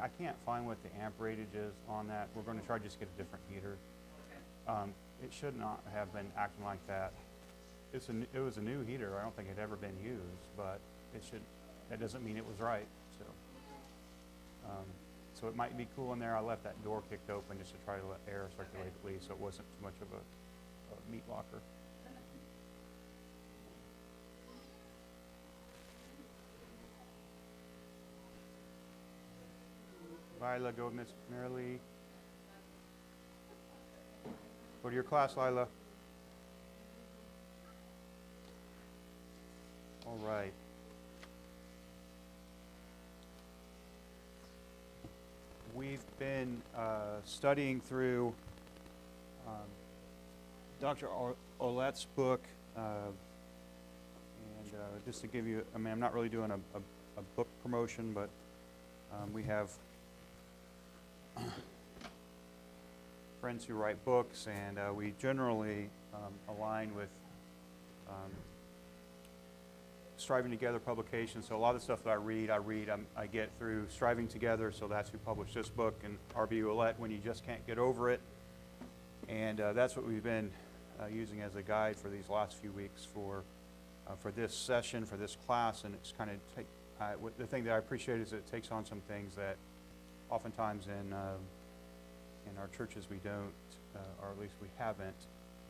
I can't find what the amp ratage is on that. We're going to try to just get a different heater. It should not have been acting like that. It was a new heater. I don't think it had ever been used, but that doesn't mean it was right. So it might be cool in there. I left that door kicked open just to try to let air circulate at least, so it wasn't too much of a meat locker. Lila, go Miss Marilee. Go to your class, Lila. All right. We've been studying through Dr. Ouellette's book, and just to give you, I mean, I'm not really doing a book promotion, but we have friends who write books, and we generally align with Striving Together publications. So a lot of the stuff that I get through Striving Together, so that's who published this book, and R.B. Ouellette, When You Just Can't Get Over It. And that's what we've been using as a guide for these last few weeks for this session, for this class. And it's kind of, the thing that I appreciate is that it takes on some things that oftentimes in our churches we don't, or at least we haven't,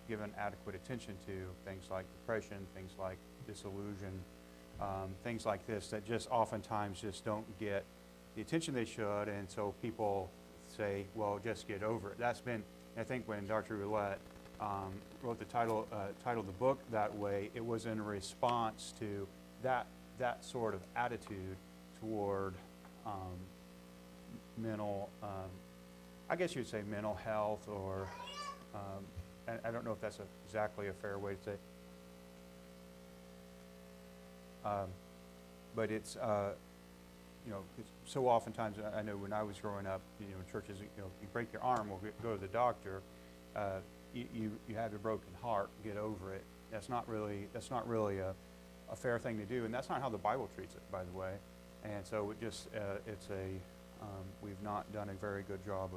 given adequate attention to, things like depression, things like disillusion, things like this that just oftentimes just don't get the attention they should, and so people say, well, just get over it. That's been, I think when Dr. Ouellette wrote the title of the book that way, it was in response to that sort of attitude toward mental, I guess you'd say mental health, or I don't know if that's exactly a fair way to say. But it's, so oftentimes, I know when I was growing up, in churches, you break your arm or go to the doctor, you have a broken heart, get over it. That's not really a fair thing to do, and that's not how the Bible treats it, by the way. And so it just, we've not done a very good job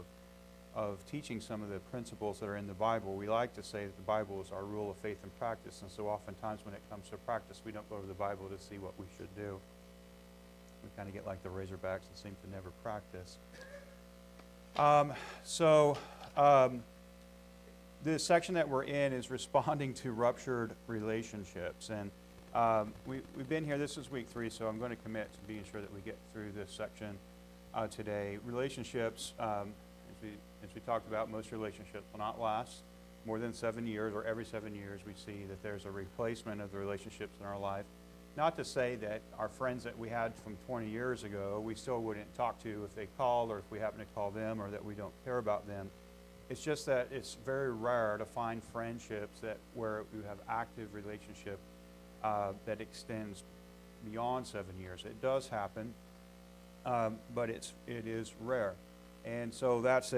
of teaching some of the principles that are in the Bible. We like to say that the Bible is our rule of faith and practice, and so oftentimes when it comes to practice, we don't go to the Bible to see what we should do. We kind of get like the Razorbacks and seem to never practice. This section that we're in is responding to ruptured relationships, and we've been here. This is week 3, so I'm going to commit to being sure that we get through this section today. Relationships, as we talked about, most relationships will not last more than 7 years, or every 7 years we see that there's a replacement of the relationships in our life. Not to say that our friends that we had from 20 years ago we still wouldn't talk to if they called, or if we happen to call them, or that we don't care about them. It's just that it's very rare to find friendships where we have active relationship that extends beyond 7 years. It does happen, but it is rare. And so that's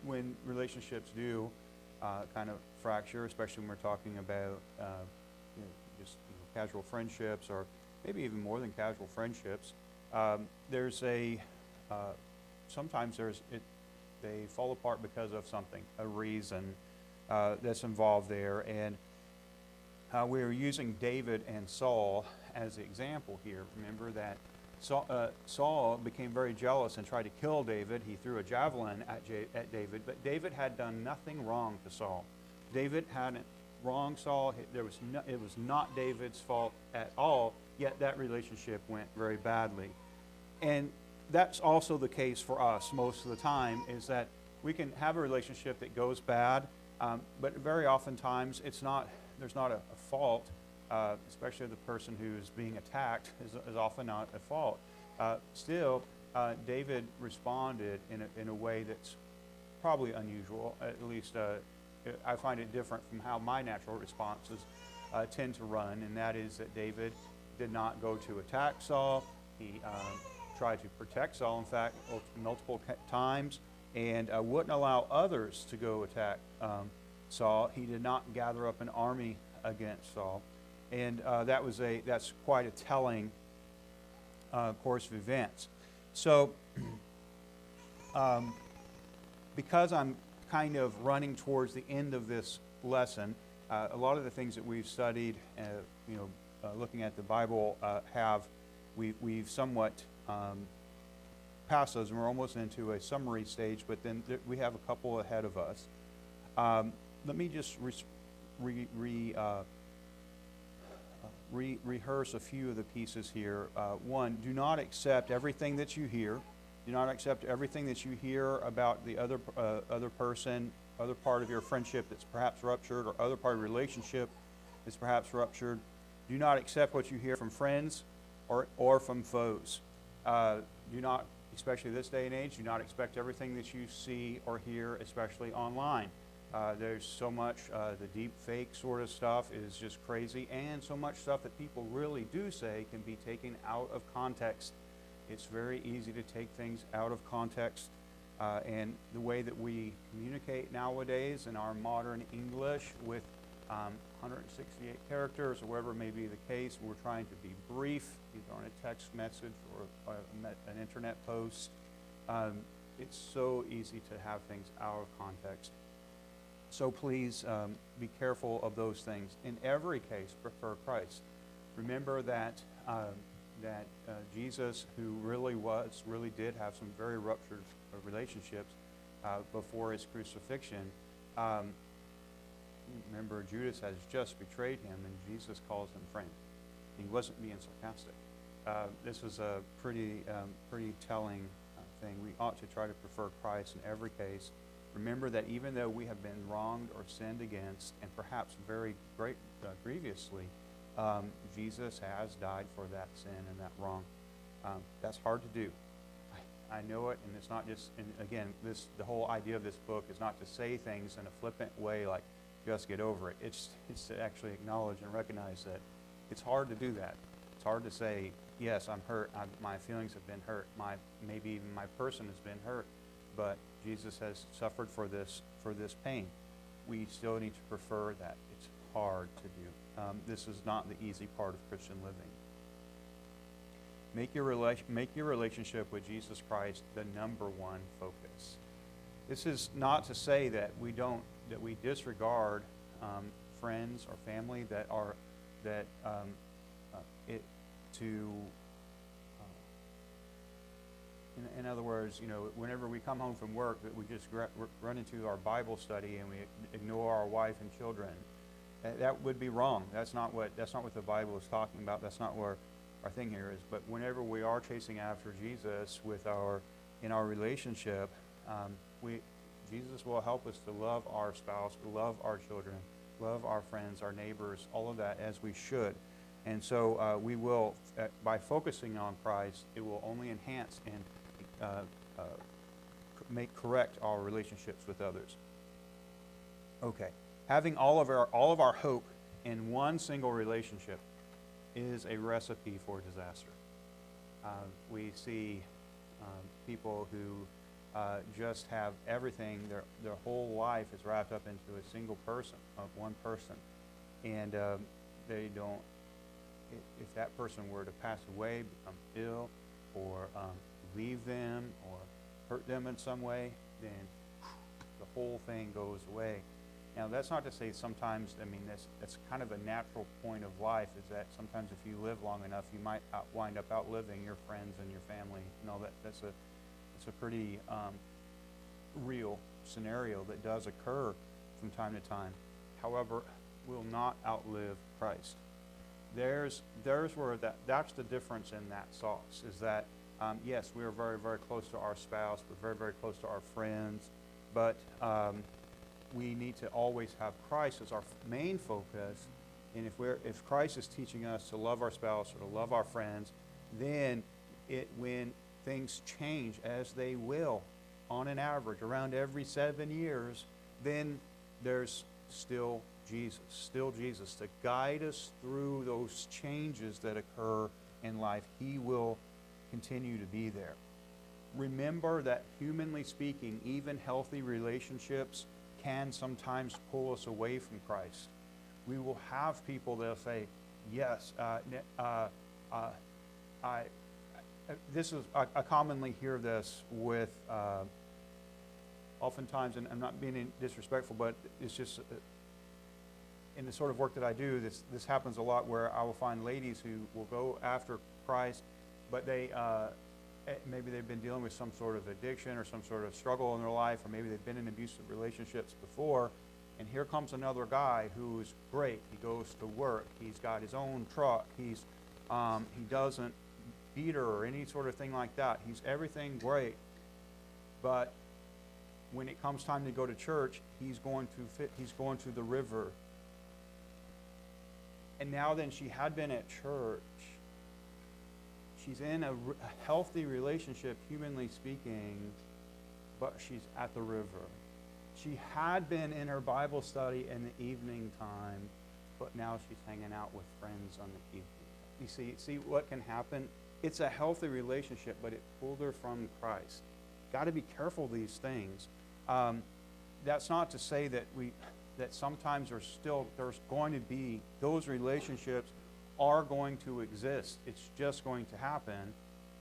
when relationships do kind of fracture, especially when we're talking about just casual friendships, or maybe even more than casual friendships. Sometimes they fall apart because of something, a reason that's involved there. And we're using David and Saul as the example here. Remember that Saul became very jealous and tried to kill David. He threw a javelin at David, but David had done nothing wrong to Saul. David hadn't wronged Saul. It was not David's fault at all, yet that relationship went very badly. And that's also the case for us most of the time, is that we can have a relationship that goes bad, but very oftentimes there's not a fault. Especially the person who's being attacked is often not at fault. Still, David responded in a way that's probably unusual. At least I find it different from how my natural responses tend to run, and that is that David did not go to attack Saul. He tried to protect Saul, in fact, multiple times, and wouldn't allow others to go attack Saul. He did not gather up an army against Saul. And that's quite a telling course of events. So, because I'm kind of running towards the end of this lesson, a lot of the things that we've studied, looking at the Bible, we've somewhat passed those, and we're almost into a summary stage, but then we have a couple ahead of us. Let me just rehearse a few of the pieces here. One, do not accept everything that you hear. Do not accept everything that you hear about the other person, other part of your friendship that's perhaps ruptured, or other part of your relationship that's perhaps ruptured. Do not accept what you hear from friends or from foes. Do not, especially this day and age, do not expect everything that you see or hear, especially online. There's so much, the deep fake sort of stuff is just crazy, and so much stuff that people really do say can be taken out of context. It's very easy to take things out of context, and the way that we communicate nowadays in our modern English with 168 characters or whatever may be the case, we're trying to be brief, either on a text message or an internet post. It's so easy to have things out of context. So please be careful of those things. In every case, prefer Christ. Remember that Jesus, who really did have some very ruptured relationships before his crucifixion. Remember, Judas has just betrayed him, and Jesus calls him friend. He wasn't being sarcastic. This is a pretty telling thing. We ought to try to prefer Christ in every case. Remember that even though we have been wronged or sinned against, and perhaps very grievously, Jesus has died for that sin and that wrong. That's hard to do. I know it, and it's not just. And again, the whole idea of this book is not to say things in a flippant way like just get over it. It's to actually acknowledge and recognize that it's hard to do that. It's hard to say, yes, I'm hurt. My feelings have been hurt. Maybe even my person has been hurt, but Jesus has suffered for this pain. We still need to prefer that. It's hard to do. This is not the easy part of Christian living. Make your relationship with Jesus Christ the number one focus. This is not to say that we disregard friends or family in other words, whenever we come home from work, that we just run into our Bible study and we ignore our wife and children. That would be wrong. That's not what the Bible is talking about. That's not where our thing here is. But whenever we are chasing after Jesus in our relationship, Jesus will help us to love our spouse, to love our children, love our friends, our neighbors, all of that as we should. And so we will, by focusing on Christ, it will only enhance and make correct our relationships with others. Okay, having all of our hope in one single relationship is a recipe for disaster. We see people who just have everything; their whole life is wrapped up into a single person, one person, and they don't. If that person were to pass away, become ill, or leave them, or hurt them in some way, then the whole thing goes away. Now, that's not to say sometimes, that's kind of a natural point of life, is that sometimes if you live long enough, you might wind up outliving your friends and your family. That's a pretty real scenario that does occur from time to time. However, will not outlive Christ. There's where that's the difference in that sauce, is that yes, we are very, very close to our spouse, we're very, very close to our friends, but we need to always have Christ as our main focus. And if Christ is teaching us to love our spouse or to love our friends, then when things change, as they will on an average around every 7 years, then there's still Jesus to guide us through those changes that occur in life. He will continue to be there. Remember that, humanly speaking, even healthy relationships can sometimes pull us away from Christ. We will have people that'll say, yes, I commonly hear this with, oftentimes, and I'm not being disrespectful, but it's just in the sort of work that I do, this happens a lot where I will find ladies who will go after Christ, but maybe they've been dealing with some sort of addiction or some sort of struggle in their life, or maybe they've been in abusive relationships before, and here comes another guy who's great. He goes to work. He's got his own truck. He doesn't beat her or any sort of thing like that. He's everything great, but when it comes time to go to church, he's going to the river. And now then, she had been at church. She's in a healthy relationship, humanly speaking, but she's at the river. She had been in her Bible study in the evening time, but now she's hanging out with friends on the evening. You see what can happen? It's a healthy relationship, but it pulled her from Christ. Got to be careful of these things. That's not to say that sometimes there's going to be, those relationships are going to exist. It's just going to happen.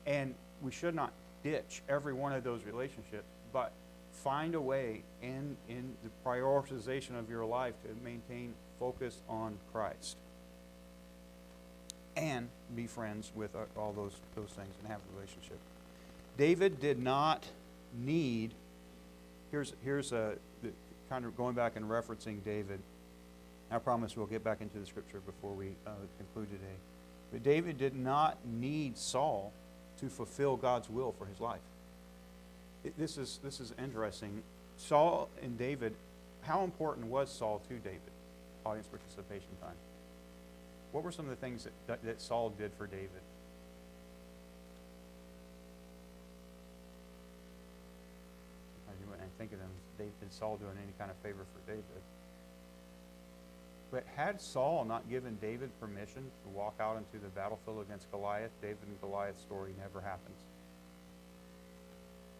And we should not ditch every one of those relationships, but find a way in the prioritization of your life to maintain focus on Christ. And be friends with all those things and have a relationship. David did not need, here's kind of going back and referencing David. I promise we'll get back into the scripture before we conclude today. But David did not need Saul to fulfill God's will for his life. This is interesting. Saul and David, how important was Saul to David? Audience participation time. What were some of the things that Saul did for David? I think of them, did Saul doing any kind of favor for David? But had Saul not given David permission to walk out into the battlefield against Goliath, David and Goliath's story never happens.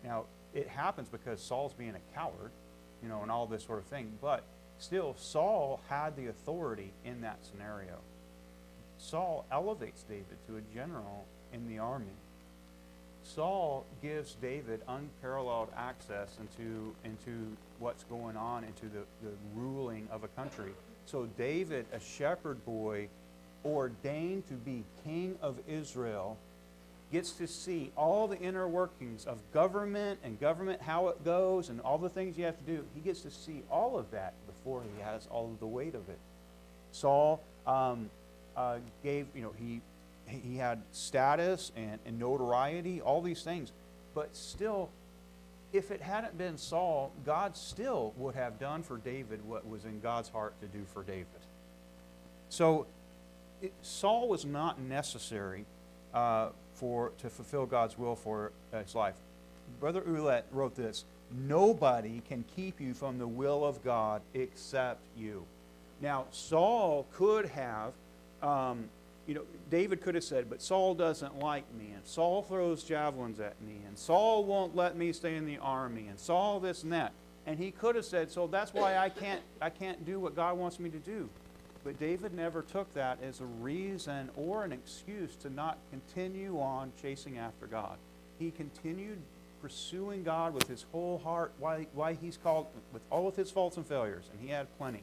Now, it happens because Saul's being a coward, and all this sort of thing. But still, Saul had the authority in that scenario. Saul elevates David to a general in the army. Saul gives David unparalleled access into what's going on, into the ruling of a country. So David, a shepherd boy, ordained to be king of Israel, gets to see all the inner workings of government and how it goes and all the things you have to do. He gets to see all of that before he has all of the weight of it. Saul he had status and notoriety, all these things. But still, if it hadn't been Saul, God still would have done for David what was in God's heart to do for David. So Saul was not necessary to fulfill God's will for his life. Brother Ouellette wrote this: nobody can keep you from the will of God except you. Now, Saul could have, David could have said, but Saul doesn't like me, and Saul throws javelins at me, and Saul won't let me stay in the army, and Saul this and that. And he could have said, so that's why I can't do what God wants me to do. But David never took that as a reason or an excuse to not continue on chasing after God. He continued pursuing God with his whole heart, why he's called, with all of his faults and failures, and he had plenty.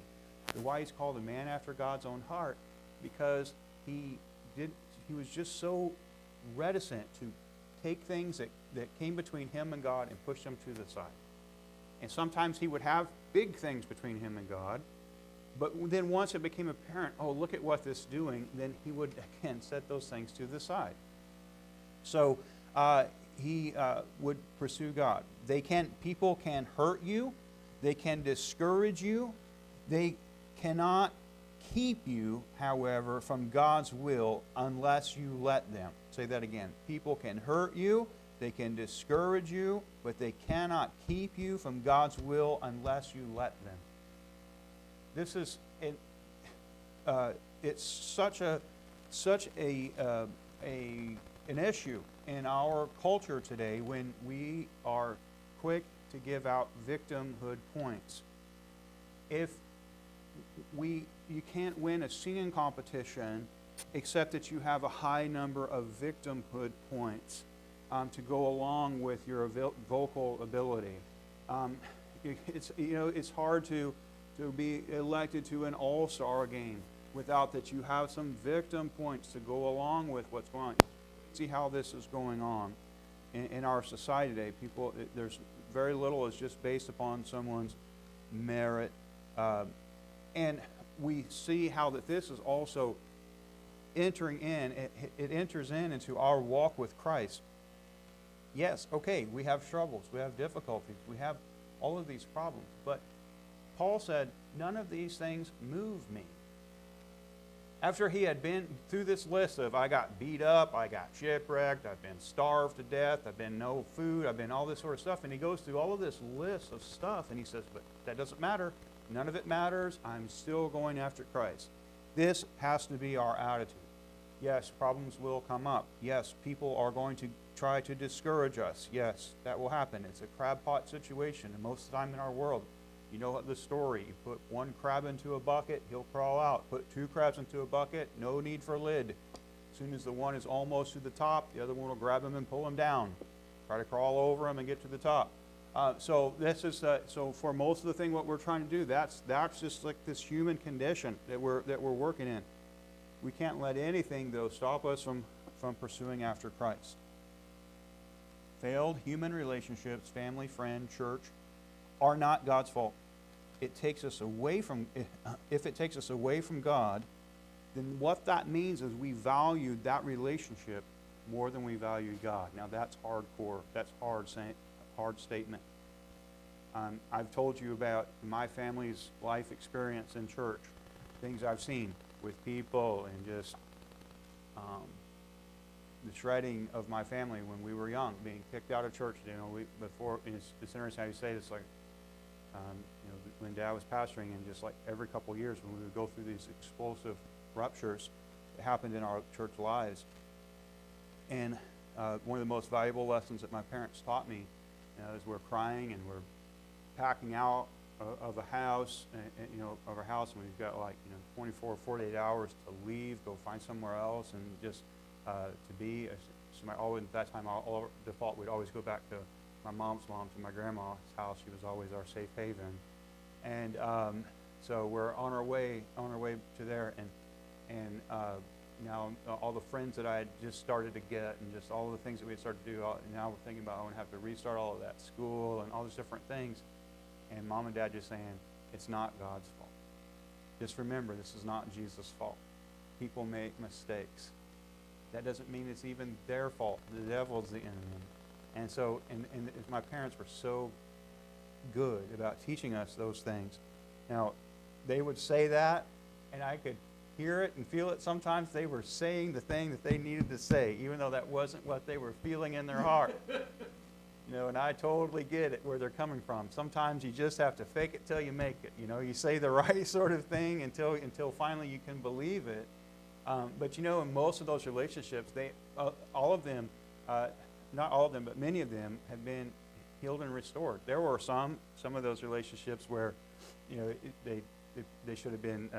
Why he's called a man after God's own heart, because he was just so reticent to take things that came between him and God and push them to the side. And sometimes he would have big things between him and God, but then once it became apparent, oh, look at what this is doing, then he would, again, set those things to the side. So he would pursue God. People can hurt you. They can discourage you. They cannot keep you, however, from God's will unless you let them. Say that again. People can hurt you, they can discourage you, but they cannot keep you from God's will unless you let them. This is it's such an issue in our culture today when we are quick to give out victimhood points. You can't win a singing competition except that you have a high number of victimhood points. to go along with your vocal ability. It's hard to be elected to an all-star game without that you have some victim points to go along with what's going on. See how this is going on in our society today. There's very little is just based upon someone's merit, and we see how that this is also entering in. It enters into our walk with Christ. Yes, okay, we have struggles, we have difficulties, we have all of these problems, but Paul said, none of these things move me. After he had been through this list of, I got beat up, I got shipwrecked, I've been starved to death, I've been no food, I've been all this sort of stuff, and he goes through all of this list of stuff, and he says, but that doesn't matter. None of it matters. I'm still going after Christ. This has to be our attitude. Yes, problems will come up. Yes, people are going to try to discourage us. Yes, that will happen. It's a crab pot situation, and most of the time in our world, you know the story. You put one crab into a bucket, he'll crawl out. Put two crabs into a bucket, no need for a lid. As soon as the one is almost to the top, the other one will grab him and pull him down. Try to crawl over him and get to the top. So for most of the thing what we're trying to do, that's just like this human condition that we're working in. We can't let anything, though, stop us from pursuing after Christ. Failed human relationships, family, friend, church, are not God's fault. It takes us away from, if it takes us away from God, then what that means is we valued that relationship more than we valued God. Now that's hardcore. That's hard statement. I've told you about my family's life experience in church, things I've seen with people, and just the shredding of my family when we were young, being kicked out of church. It's interesting how you say this, like, when Dad was pastoring, and just like every couple of years when we would go through these explosive ruptures that happened in our church lives. And one of the most valuable lessons that my parents taught me is we're crying and we're packing out of a house, and we've got 24, 48 hours to leave, go find somewhere else, and just to be. At that time, default, we'd always go back to my mom's mom, to my grandma's house. She was always our safe haven, and so we're on our way to there, and now all the friends that I had just started to get, and just all the things that we had started to do. Now we're thinking about, I want to have to restart all of that school and all these different things. And Mom and Dad just saying, it's not God's fault. Just remember, this is not Jesus' fault. People make mistakes. That doesn't mean it's even their fault. The devil's the enemy. And so, and my parents were so good about teaching us those things. Now, they would say that, and I could hear it and feel it. Sometimes they were saying the thing that they needed to say, even though that wasn't what they were feeling in their heart. And I totally get it where they're coming from. Sometimes you just have to fake it till you make it. You say the right sort of thing until finally you can believe it. But in most of those relationships, all of them, not all of them, but many of them have been healed and restored. There were some of those relationships where, they should have been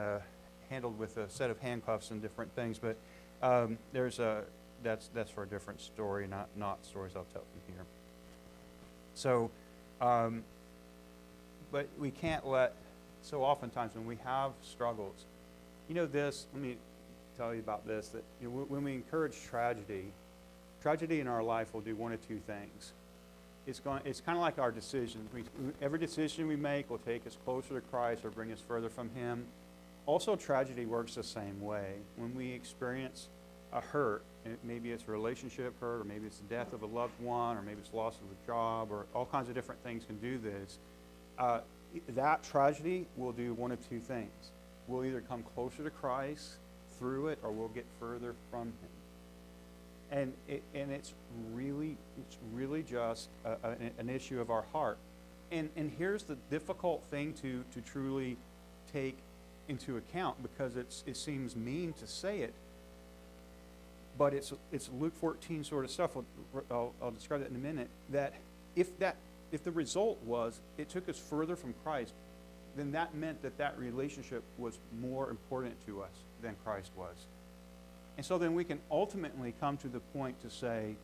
handled with a set of handcuffs and different things. But that's for a different story, not stories I'll tell you here. So, but we can't so oftentimes when we have struggles, let me tell you about this, that when we encourage tragedy in our life will do one of two things. It's kind of like our decisions. Every decision we make will take us closer to Christ or bring us further from Him. Also, tragedy works the same way. When we experience a hurt, maybe it's a relationship hurt, or maybe it's the death of a loved one, or maybe it's loss of a job, or all kinds of different things can do this. That tragedy will do one of two things. We'll either come closer to Christ through it, or we'll get further from Him. And it's really just an issue of our heart. And here's the difficult thing to truly take into account, because it seems mean to say it, but it's Luke 14 sort of stuff. I'll describe that in a minute. That if the result was it took us further from Christ, then that meant that relationship was more important to us than Christ was. And so then we can ultimately come to the point to say,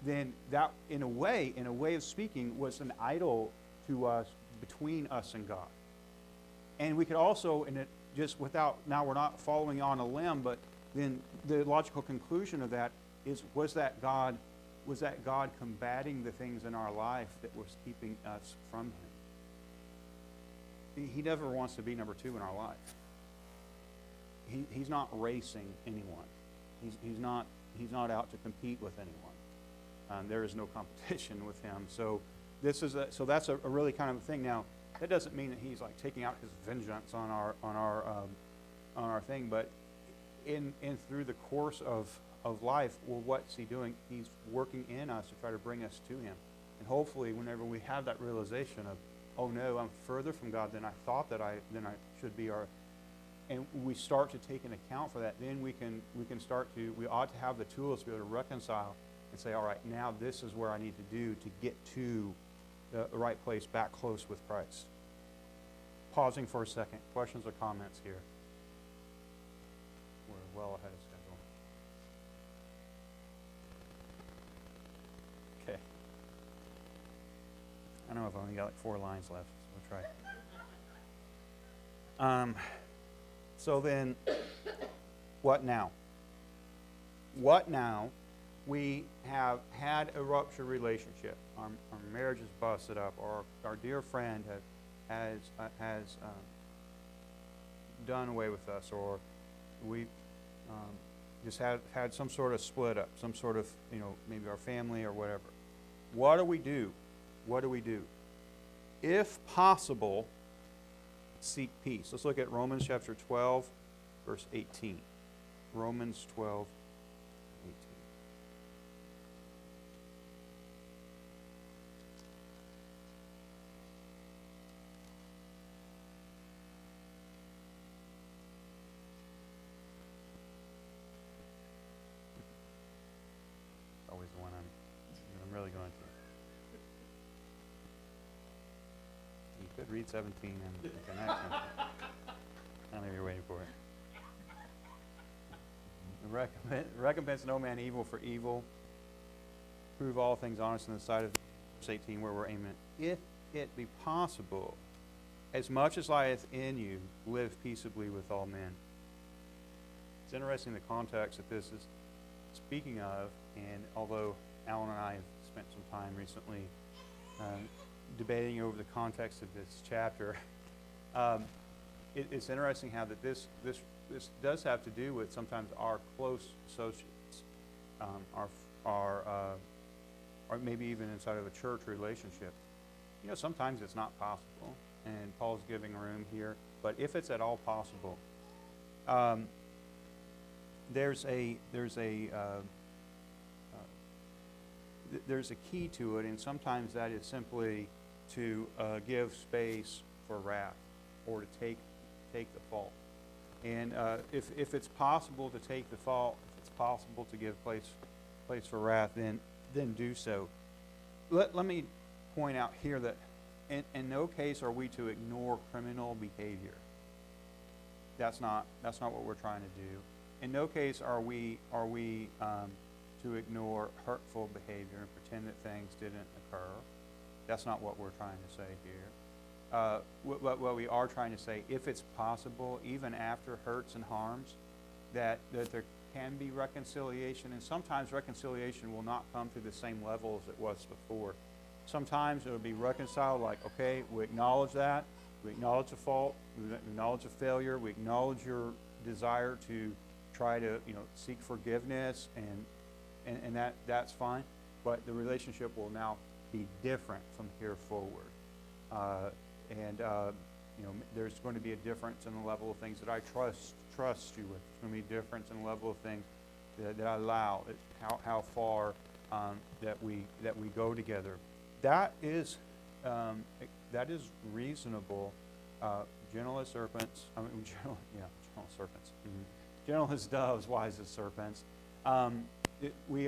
then that, in a way of speaking, was an idol to us, between us and God. And we could also, and it just without, now we're not following on a limb, but then the logical conclusion of that is, was that God combating the things in our life that was keeping us from Him? He never wants to be number two in our life. He's not racing anyone. He's not out to compete with anyone. There is no competition with Him. So that's a really kind of a thing. Now, that doesn't mean that He's like taking out His vengeance on our thing, but in through the course of life, well, what's He doing? He's working in us to try to bring us to Him. And hopefully, whenever we have that realization of, oh no, I'm further from God than I thought that I should be, and we start to take an account for that, then we ought to have the tools to be able to reconcile and say, all right, now this is where I need to do to get to the right place, back close with Christ. Pausing for a second. Questions or comments here? We're well ahead of schedule. Okay. I know I've only got like 4 lines left, so we'll try. So then, what now? What now? We have had a ruptured relationship. Our marriage is busted up, or our dear friend has done away with us, or we just had some sort of split up, some sort of, maybe our family or whatever. What do we do? What do we do? If possible, seek peace. Let's look at Romans chapter 12, verse 18. Romans 12, 18. Always the one I'm really going to. You could read 17 and connect. I know you're waiting for it. Recompense no man evil for evil. Prove all things honest in the sight of verse 18, where we're aiming. If it be possible, as much as lieth in you, live peaceably with all men. It's interesting the context that this is speaking of, and although Alan and I have spent some time recently debating over the context of this chapter, it's interesting how that this does have to do with sometimes our close associates, or maybe even inside of a church relationship. Sometimes it's not possible, and Paul's giving room here. But if it's at all possible, there's a key to it, and sometimes that is simply to give space for wrath, or to take the fault. And if it's possible to take the fault, if it's possible to give place for wrath, then do so. Let me point out here that in no case are we to ignore criminal behavior. That's not what we're trying to do. In no case are we to ignore hurtful behavior and pretend that things didn't occur. That's not what we're trying to say here. What we are trying to say, if it's possible, even after hurts and harms, that there can be reconciliation, and sometimes reconciliation will not come to the same level as it was before. Sometimes it will be reconciled like, okay, we acknowledge that, we acknowledge the fault, we acknowledge the failure, we acknowledge your desire to try to seek forgiveness, and that's fine, but the relationship will now be different from here forward. There's going to be a difference in the level of things that I trust you with. There's going to be a difference in the level of things that I allow, how far that we go together. That is reasonable. Gentle as serpents. Gentle as serpents. Mm-hmm. Gentle as doves, wise as serpents. We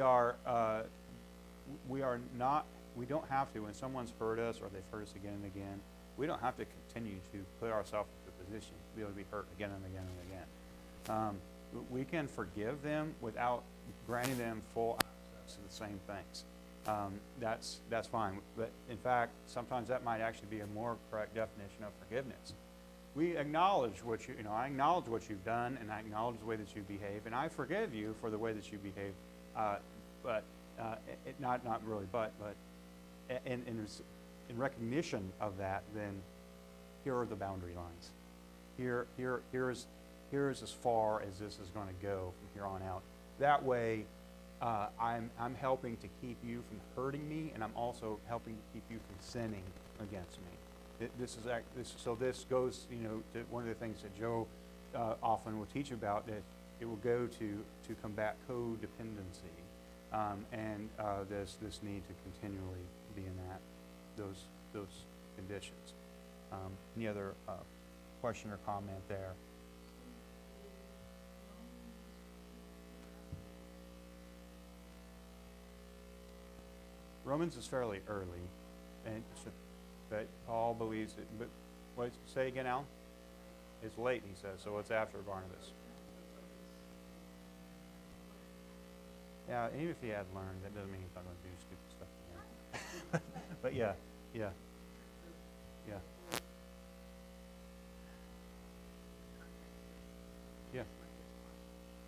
don't have to, when someone's hurt us or they've hurt us again and again, we don't have to continue to put ourselves in a position to be able to be hurt again and again and again. We can forgive them without granting them full access to the same things. that's fine. But in fact, sometimes that might actually be a more correct definition of forgiveness. We acknowledge I acknowledge what you've done, and I acknowledge the way that you behave, and I forgive you for the way that you behave. But not really, but in recognition of that, then here are the boundary lines. Here is as far as this is going to go from here on out. That way, I'm helping to keep you from hurting me, and I'm also helping to keep you from sinning against me. This goes, to one of the things that Joe often will teach about, that it will go to combat codependency, and this need to continually be in those conditions. Any other question or comment there? Romans is fairly early, and that Paul believes it. But what say again, Al? It's late, he says, so it's after Barnabas. Yeah, even if he had learned, that doesn't mean he's not going to do stupid stuff again. But yeah.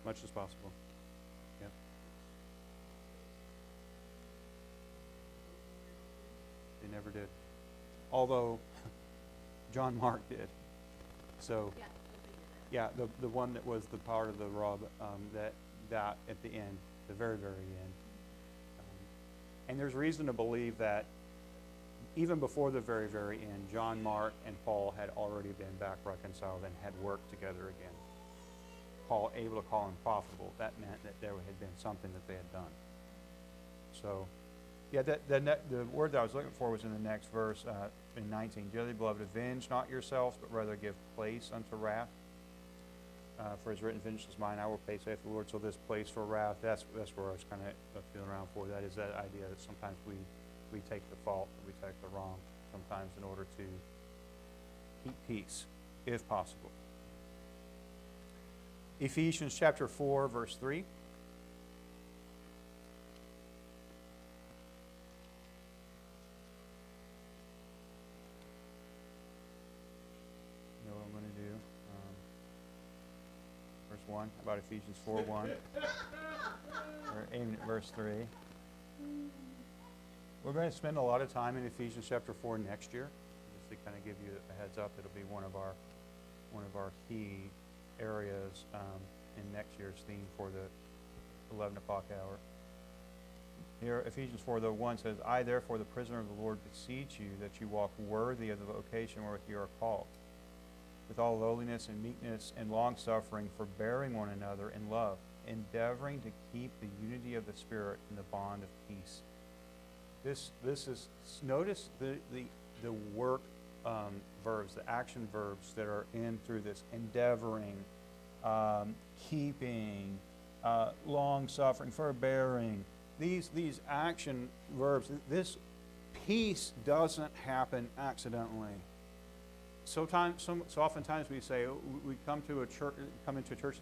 Much as possible. Yeah. They never did. Although John Mark did. So yeah, the one that was the part of the rub, that at the end, the very, very end. And there's reason to believe that even before the very, very end, John Mark and Paul had already been back reconciled and had worked together again. Paul able to call him profitable. That meant that there had been something that they had done. So, yeah, the word that I was looking for was in the next verse, in 19. Dearly beloved, avenge not yourselves, but rather give place unto wrath. For as written, vengeance is mine, I will pay, saith the Lord. So this place for wrath, that's where I was kind of feeling around for. That is that idea that sometimes we take the fault, we take the wrong, sometimes in order to keep peace, if possible. Ephesians chapter 4, verse 3. You know what I'm going to do. Verse 1, how about Ephesians 4, 1? We're aiming at verse 3. We're going to spend a lot of time in Ephesians chapter 4 next year. Just to kind of give you a heads up, it'll be one of our key areas in next year's theme for the 11 o'clock hour. Here, Ephesians 4, though 1 says, I therefore, the prisoner of the Lord, beseech you that you walk worthy of the vocation wherewith you are called, with all lowliness and meekness and long-suffering, forbearing one another in love, endeavoring to keep the unity of the Spirit in the bond of peace. This is, notice the work verbs, the action verbs that are in through this: endeavoring, keeping, long-suffering, forbearing. These action verbs. This peace doesn't happen accidentally. So oftentimes we say, we come into a church,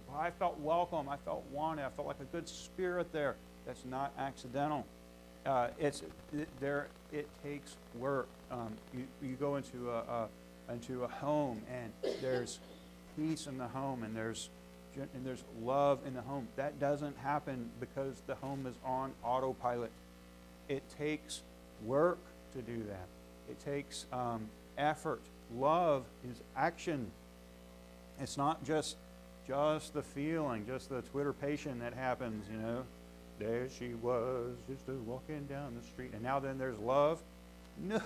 well, I felt welcome, I felt wanted, I felt like a good spirit there. That's not accidental. It takes work. You go into a home, and there's peace in the home, and there's love in the home. That doesn't happen because the home is on autopilot. It takes work to do that. It takes effort. Love is action. It's not just the feeling, just the twitterpation that happens, There she was, just walking down the street. And now then there's love. No,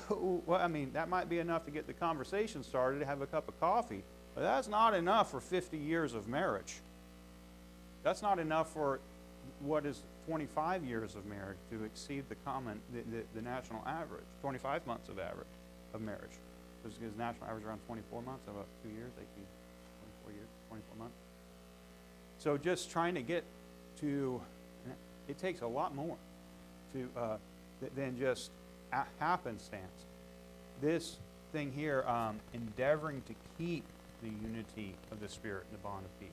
well, that might be enough to get the conversation started, to have a cup of coffee. But that's not enough for 50 years of marriage. That's not enough for what is 25 years of marriage to exceed the national average, 25 months of average of marriage. Because the national average around 24 months, about 2 years, 24 years, 24 months. So just trying to get to, it takes a lot more than just happenstance. This thing here, endeavoring to keep the unity of the Spirit in the bond of peace.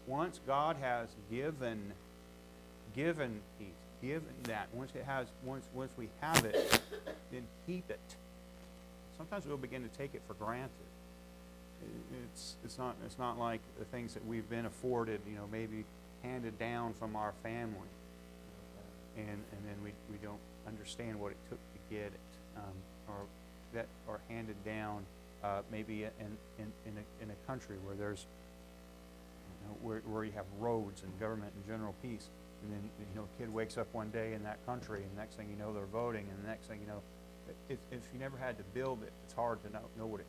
Once God has given peace, Give that. Once we have it, then keep it. Sometimes we'll begin to take it for granted. It's not like the things that we've been afforded, maybe handed down from our family, and then we don't understand what it took to get it, or handed down maybe in a country where there's where you have roads and government and general peace, and then a kid wakes up one day in that country, and next thing you know they're voting, and the next thing you know, if you never had to build it, it's hard to know what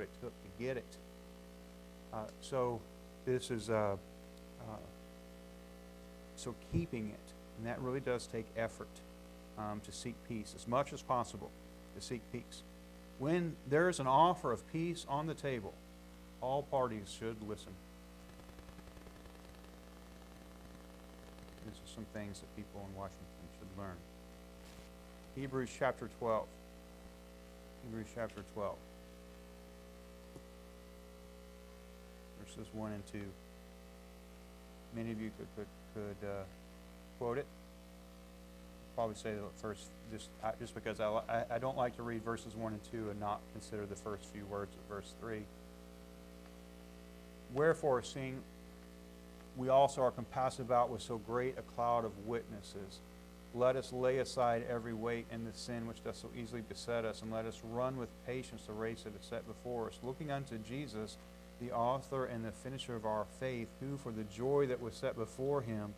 it took to get it. So this is so keeping it, and that really does take effort to seek peace as much as possible. To seek peace. When there is an offer of peace on the table, all parties should listen. These are some things that people in Washington should learn. Hebrews chapter 12. Hebrews chapter 12. Verses 1 and 2. Many of you could quote it. Probably say the first, just because I don't like to read verses 1 and 2 and not consider the first few words of verse 3. Wherefore, seeing we also are compassed about with so great a cloud of witnesses, let us lay aside every weight and the sin which doth so easily beset us, and let us run with patience the race that is set before us, looking unto Jesus, the author and the finisher of our faith, who for the joy that was set before him,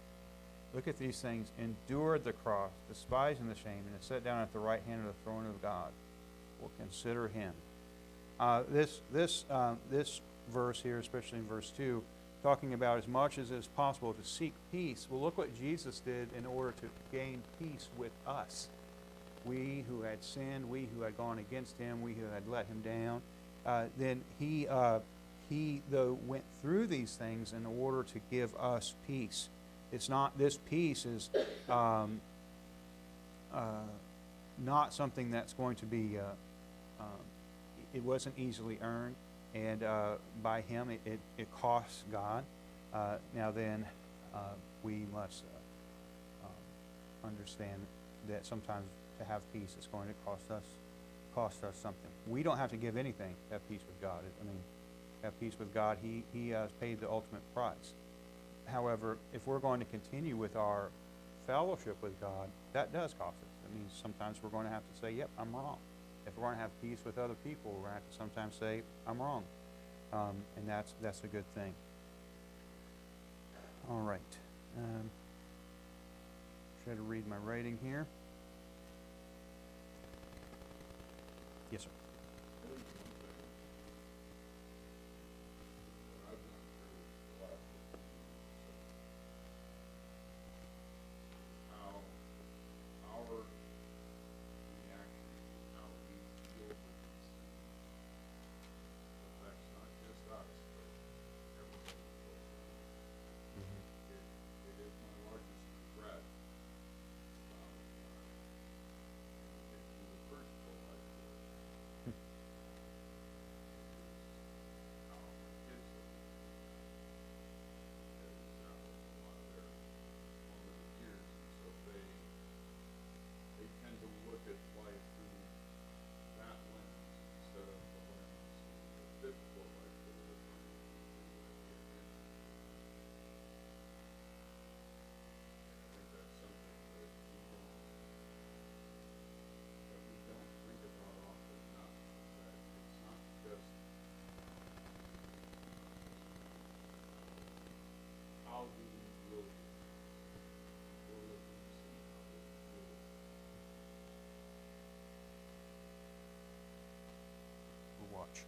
look at these things, endured the cross, despising the shame, and is set down at the right hand of the throne of God. We'll consider him. This verse here, especially in verse 2, talking about as much as is possible to seek peace. Well, look what Jesus did in order to gain peace with us. We who had sinned, we who had gone against him, we who had let him down. Then he though went through these things in order to give us peace. It's not, this peace is not something that's going to be, it wasn't easily earned, and by him it costs God. Now then, we must understand that sometimes to have peace is going to cost us something. We don't have to give anything to have peace with God. I mean, have peace with God, he has paid the ultimate price. However, if we're going to continue with our fellowship with God, that does cost us. It means sometimes we're going to have to say, yep, I'm wrong. If we're going to have peace with other people, we're going to have to sometimes say, I'm wrong. And that's a good thing. All right. Try to read my writing here. Yes, sir. We'll watch.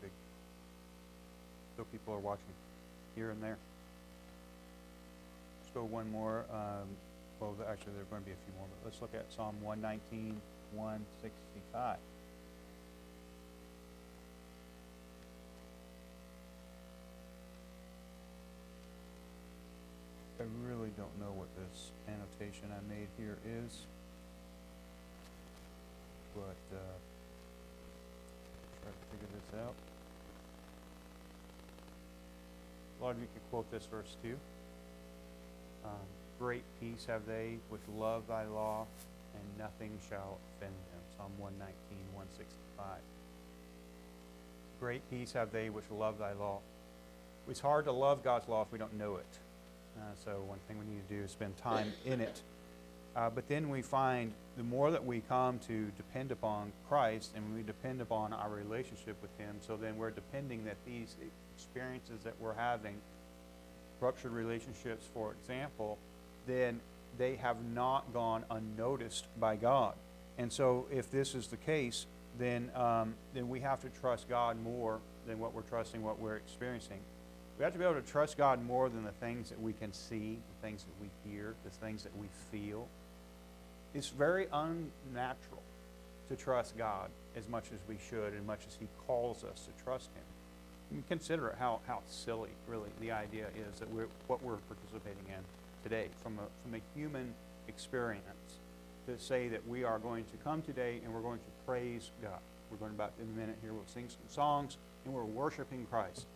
Big. Still people are watching here and there. Let's go one more. Well, actually, there are going to be a few more, but let's look at Psalm 119, 165. I really don't know what this annotation I made here is, but try to figure this out. A lot of you can quote this verse too. Great peace have they which love thy law, and nothing shall offend them. Psalm 119, 165. Great peace have they which love thy law. It's hard to love God's law if we don't know it. So one thing we need to do is spend time in it. But then we find the more that we come to depend upon Christ and we depend upon our relationship with Him, so then we're depending that these experiences that we're having, ruptured relationships, for example, then they have not gone unnoticed by God. And so if this is the case, then we have to trust God more than what we're trusting, what we're experiencing. We have to be able to trust God more than the things that we can see, the things that we hear, the things that we feel. It's very unnatural to trust God as much as we should, as much as He calls us to trust Him. And consider how silly, really, the idea is that what we're participating in today, from a human experience, to say that we are going to come today and we're going to praise God. We're going about in a minute here, we'll sing some songs, and we're worshiping Christ.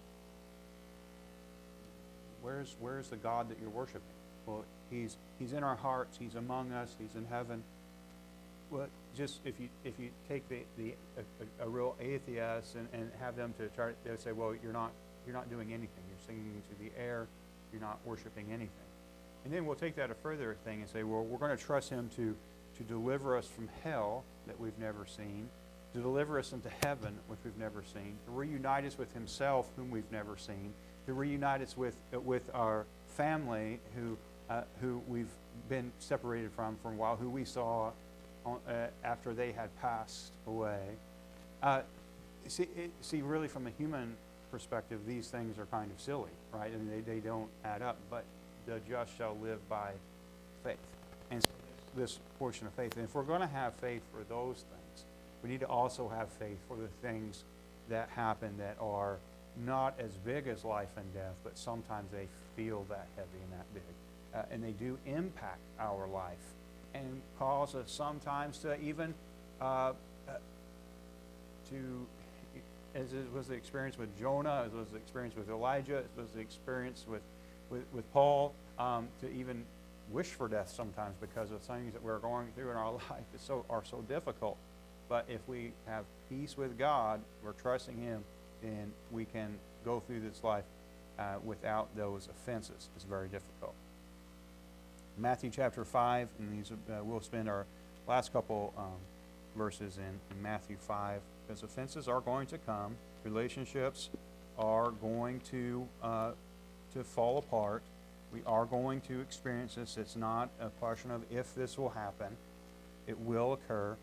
Where's the God that you're worshiping? Well, He's in our hearts. He's among us. He's in heaven. Well, just if you take a real atheist and have them to try, they'll say, well, you're not doing anything. You're singing into the air. You're not worshiping anything. And then we'll take that a further thing and say, well, we're going to trust Him to deliver us from hell that we've never seen, to deliver us into heaven, which we've never seen, to reunite us with Himself, whom we've never seen, to reunite us with our family who we've been separated from for a while, who we saw after they had passed away. See, really, from a human perspective, these things are kind of silly, right? And they don't add up. But the just shall live by faith. And so this portion of faith. And if we're going to have faith for those things, we need to also have faith for the things that happen that are not as big as life and death, but sometimes they feel that heavy and that big. And they do impact our life and cause us sometimes to even, as it was the experience with Jonah, as it was the experience with Elijah, as it was the experience with Paul, to even wish for death sometimes because of things that we're going through in our life are so difficult. But if we have peace with God, we're trusting Him, then we can go through this life without those offenses. It's very difficult. Matthew chapter 5, and these we'll spend our last couple verses in Matthew 5, because offenses are going to come, relationships are going to fall apart. We are going to experience this. It's not a question of if this will happen. It will occur.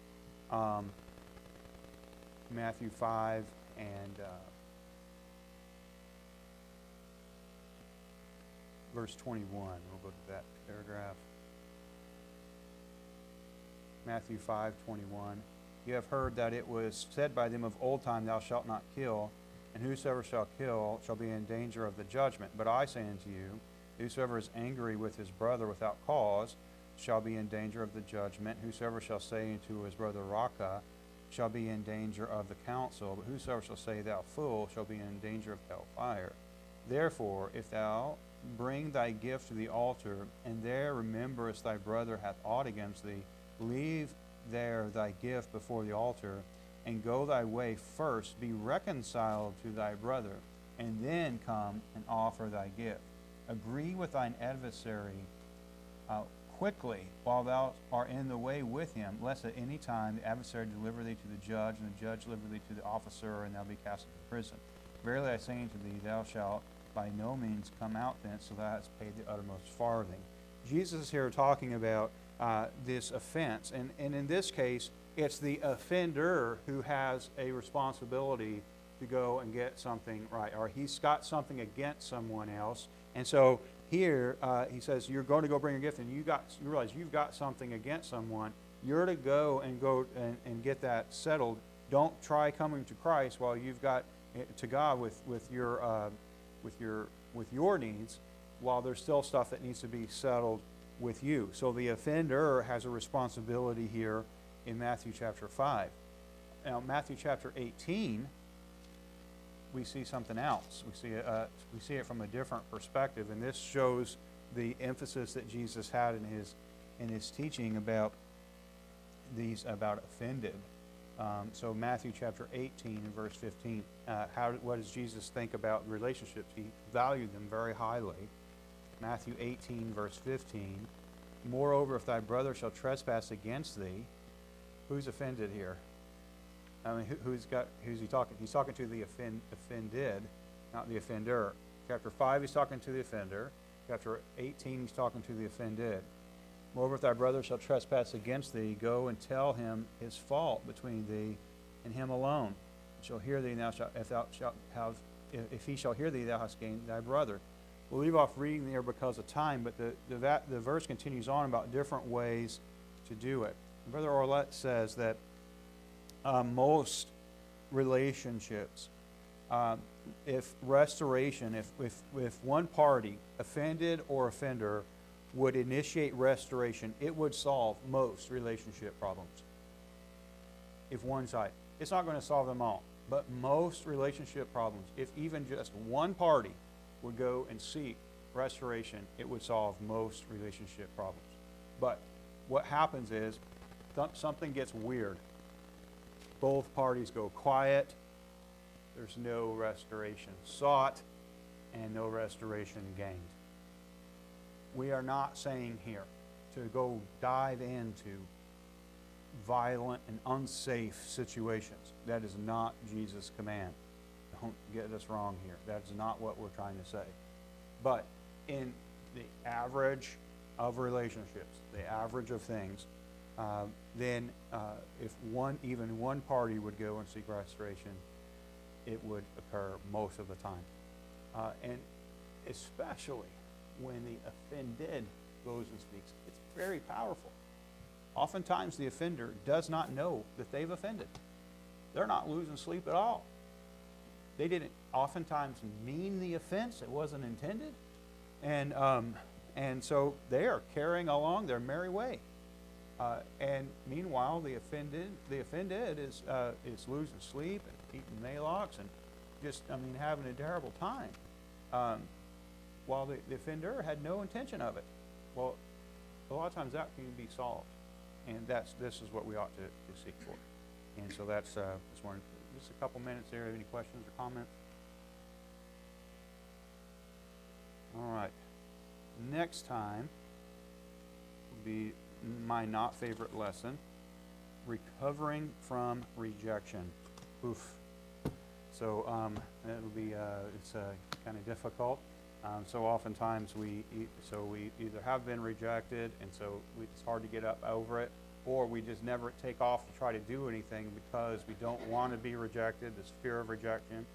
Matthew 5 and verse 21. We'll go to that paragraph. Matthew 5:21. You have heard that it was said by them of old time, Thou shalt not kill, and whosoever shall kill shall be in danger of the judgment. But I say unto you, whosoever is angry with his brother without cause shall be in danger of the judgment. Whosoever shall say unto his brother, Raca, shall be in danger of the council. But whosoever shall say, Thou fool, shall be in danger of hell fire. Therefore, if thou bring thy gift to the altar, and there rememberest thy brother hath aught against thee, leave there thy gift before the altar, and go thy way first, be reconciled to thy brother, and then come and offer thy gift. Agree with thine adversary quickly while thou art in the way with him, lest at any time the adversary deliver thee to the judge, and the judge deliver thee to the officer, and thou be cast into prison. Verily I say unto thee, thou shalt by no means come out thence, so thou hast paid the uttermost farthing. Jesus is here talking about this offense, and in this case, it's the offender who has a responsibility to go and get something right, or he's got something against someone else. And so here he says, you're going to go bring a gift, and you realize you've got something against someone. You're to go and get that settled. Don't try coming to Christ while you've got to God with your needs. while there's still stuff that needs to be settled with you. So the offender has a responsibility here in Matthew chapter 5. Now, Matthew chapter 18, we see something else. We see it from a different perspective, and this shows the emphasis that Jesus had in his teaching about offended. So Matthew chapter 18 and verse 15, what does Jesus think about relationships? He valued them very highly. Matthew 18 verse 15, moreover, if thy brother shall trespass against thee, who's offended here? I mean, who's he talking? He's talking to the offended, not the offender. Chapter 5, he's talking to the offender. Chapter 18, he's talking to the offended. Moreover, if thy brother shall trespass against thee, go and tell him his fault between thee and him alone. He shall hear thee, and if he shall hear thee, thou hast gained thy brother. We'll leave off reading there because of time, but the verse continues on about different ways to do it. Brother Orlett says that most relationships, if one party, offended or offender, would initiate restoration, it would solve most relationship problems. If one side, it's not going to solve them all, but most relationship problems, if even just one party would go and seek restoration, it would solve most relationship problems. But what happens is something gets weird. Both parties go quiet, there's no restoration sought, and no restoration gained. We are not saying here to go dive into violent and unsafe situations. That is not Jesus' command. Don't get us wrong here. That's not what we're trying to say. But in the average of relationships, the average of things, then if even one party would go and seek restoration, it would occur most of the time. And especially when the offended goes and speaks, it's very powerful. Oftentimes the offender does not know that they've offended. They're not losing sleep at all. They didn't oftentimes mean the offense. It wasn't intended. And so they are carrying along their merry way. And meanwhile, the offended is losing sleep and eating Malox and just, having a terrible time. While the offender had no intention of it. Well, a lot of times that can be solved. And this is what we ought to seek for. And so that's this morning. Just a couple minutes there. Any questions or comments? All right. Next time will be my not favorite lesson, recovering from rejection. Oof. So it'll be it's kind of difficult. So oftentimes we either have been rejected, and so it's hard to get up over it, or we just never take off to try to do anything because we don't want to be rejected. This fear of rejection,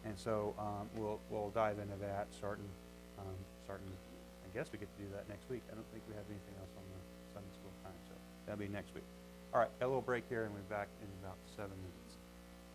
and so we'll dive into that starting. I guess we get to do that next week. I don't think we have anything else on the Sunday school time, so that'll be next week. All right, a little break here, and we'll be back in about 7 minutes.